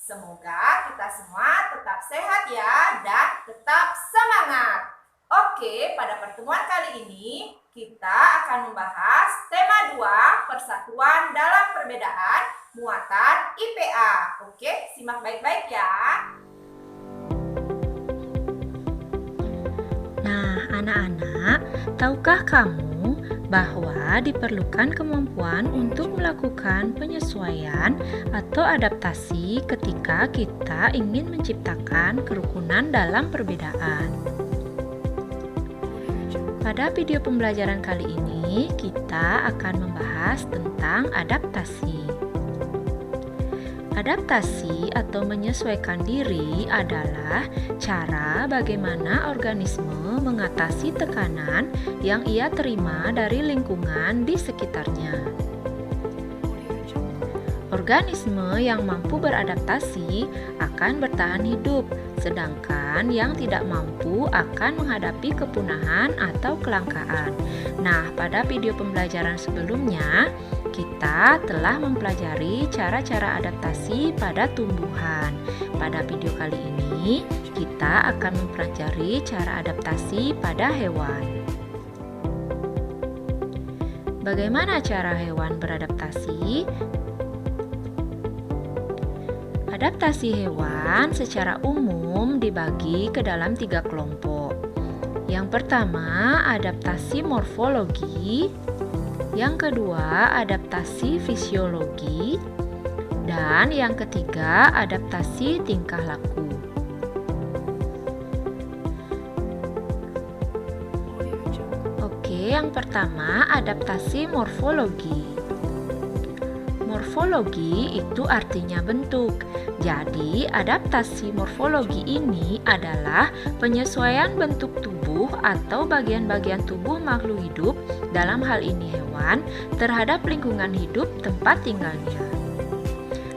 Semoga kita semua tetap sehat ya dan tetap semangat. Oke, pada pertemuan kali ini kita akan membahas tema 2, persatuan dalam perbedaan, muatan IPA. Oke, simak baik-baik ya. Nah, anak-anak, tahukah kamu bahwa diperlukan kemampuan untuk melakukan penyesuaian atau adaptasi ketika kita ingin menciptakan kerukunan dalam perbedaan? Pada video pembelajaran kali ini, kita akan membahas tentang adaptasi. Adaptasi atau menyesuaikan diri adalah cara bagaimana organisme mengatasi tekanan yang ia terima dari lingkungan di sekitarnya. Organisme yang mampu beradaptasi akan bertahan hidup, sedangkan yang tidak mampu akan menghadapi kepunahan atau kelangkaan. Nah, pada video pembelajaran sebelumnya, kita telah mempelajari cara-cara adaptasi pada tumbuhan. Pada video kali ini, kita akan mempelajari cara adaptasi pada hewan. Bagaimana cara hewan beradaptasi? Adaptasi hewan secara umum dibagi ke dalam 3 kelompok. Yang pertama, adaptasi morfologi. Yang kedua, adaptasi fisiologi. Dan yang ketiga, adaptasi tingkah laku. Oke, yang pertama, adaptasi morfologi. Morfologi itu artinya bentuk. Jadi, adaptasi morfologi ini adalah penyesuaian bentuk tubuh atau bagian-bagian tubuh makhluk hidup, dalam hal ini hewan, terhadap lingkungan hidup tempat tinggalnya.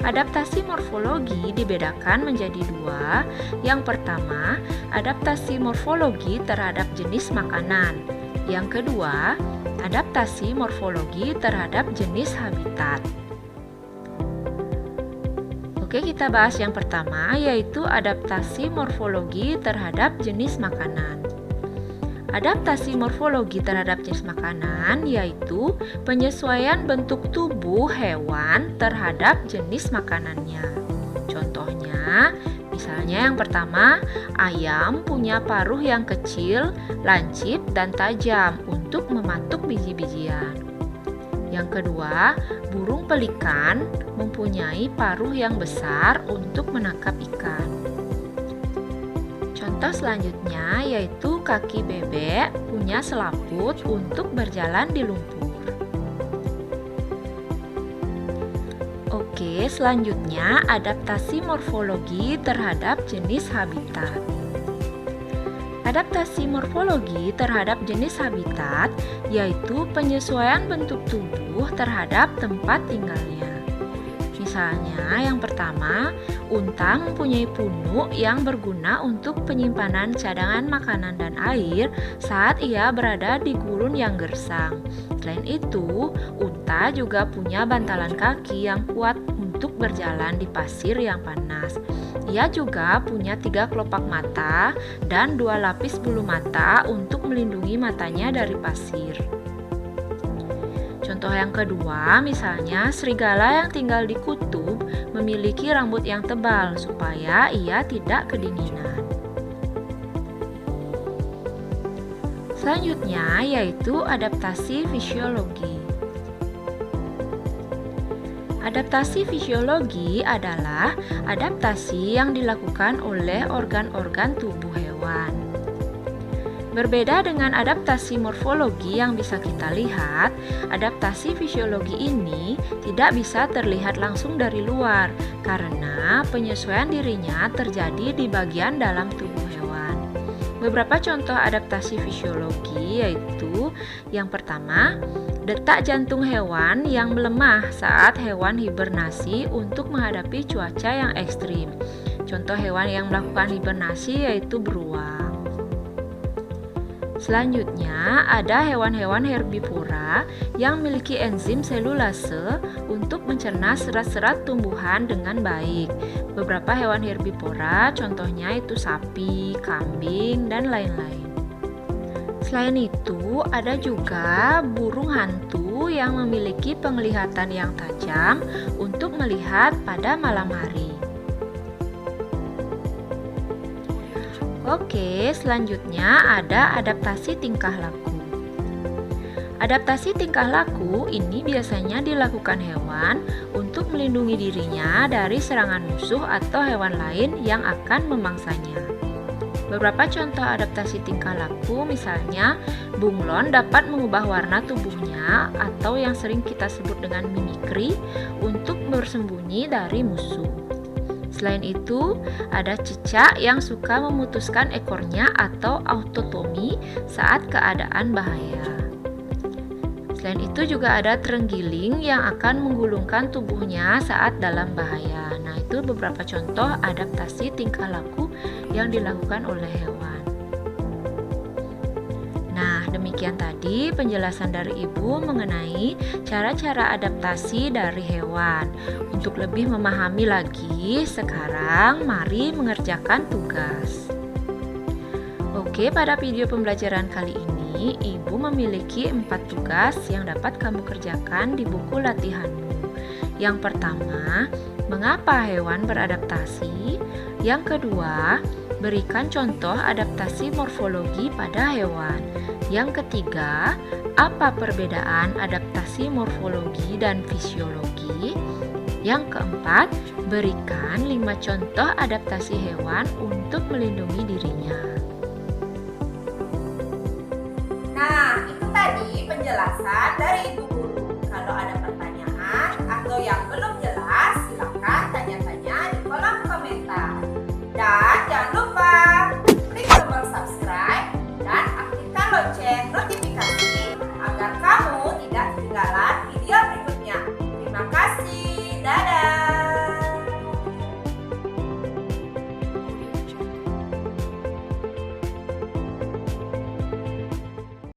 Adaptasi morfologi dibedakan menjadi 2. Yang pertama, adaptasi morfologi terhadap jenis makanan. Yang kedua, adaptasi morfologi terhadap jenis habitat. Oke, kita bahas yang pertama, yaitu adaptasi morfologi terhadap jenis makanan. Adaptasi morfologi terhadap jenis makanan yaitu penyesuaian bentuk tubuh hewan terhadap jenis makanannya. Contohnya, misalnya yang pertama, ayam punya paruh yang kecil, lancip, dan tajam untuk mematuk biji-bijian. Yang kedua, burung pelikan mempunyai paruh yang besar untuk menangkap ikan. Contoh selanjutnya yaitu kaki bebek punya selaput untuk berjalan di lumpur. Oke, selanjutnya adaptasi morfologi terhadap jenis habitat. Adaptasi morfologi terhadap jenis habitat yaitu penyesuaian bentuk tubuh terhadap tempat tinggalnya. Misalnya, yang pertama, unta mempunyai punuk yang berguna untuk penyimpanan cadangan makanan dan air saat ia berada di gurun yang gersang. Selain itu, unta juga punya bantalan kaki yang kuat untuk berjalan di pasir yang panas. Ia juga punya 3 kelopak mata dan 2 lapis bulu mata untuk melindungi matanya dari pasir. Contoh yang kedua, misalnya serigala yang tinggal di kutub memiliki rambut yang tebal supaya ia tidak kedinginan. Selanjutnya yaitu adaptasi fisiologi. Adaptasi fisiologi adalah adaptasi yang dilakukan oleh organ-organ tubuh hewan. Berbeda dengan adaptasi morfologi yang bisa kita lihat, adaptasi fisiologi ini tidak bisa terlihat langsung dari luar karena penyesuaian dirinya terjadi di bagian dalam tubuh hewan. Beberapa contoh adaptasi fisiologi yaitu yang pertama, detak jantung hewan yang melemah saat hewan hibernasi untuk menghadapi cuaca yang ekstrim. Contoh hewan yang melakukan hibernasi yaitu beruang. Selanjutnya, ada hewan-hewan herbivora yang memiliki enzim selulase untuk mencerna serat-serat tumbuhan dengan baik. Beberapa hewan herbivora, contohnya itu sapi, kambing, dan lain-lain. Selain itu, ada juga burung hantu yang memiliki penglihatan yang tajam untuk melihat pada malam hari. Oke, selanjutnya ada adaptasi tingkah laku. Adaptasi tingkah laku ini biasanya dilakukan hewan untuk melindungi dirinya dari serangan musuh atau hewan lain yang akan memangsanya. Beberapa contoh adaptasi tingkah laku, misalnya bunglon dapat mengubah warna tubuhnya atau yang sering kita sebut dengan mimikri untuk bersembunyi dari musuh. Selain itu, ada cicak yang suka memutuskan ekornya atau autotomi saat keadaan bahaya. Selain itu juga ada terenggiling yang akan menggulungkan tubuhnya saat dalam bahaya. Nah, itu beberapa contoh adaptasi tingkah laku yang dilakukan oleh hewan. Nah, demikian tadi penjelasan dari Ibu mengenai cara-cara adaptasi dari hewan. Untuk lebih memahami lagi, sekarang mari mengerjakan tugas. Oke, pada video pembelajaran kali ini, Ibu memiliki 4 tugas yang dapat kamu kerjakan di buku latihanmu. Yang pertama, mengapa hewan beradaptasi? Yang kedua, berikan contoh adaptasi morfologi pada hewan. Yang ketiga, apa perbedaan adaptasi morfologi dan fisiologi? Yang keempat, berikan 5 contoh adaptasi hewan untuk melindungi dirinya. Nah, itu tadi penjelasan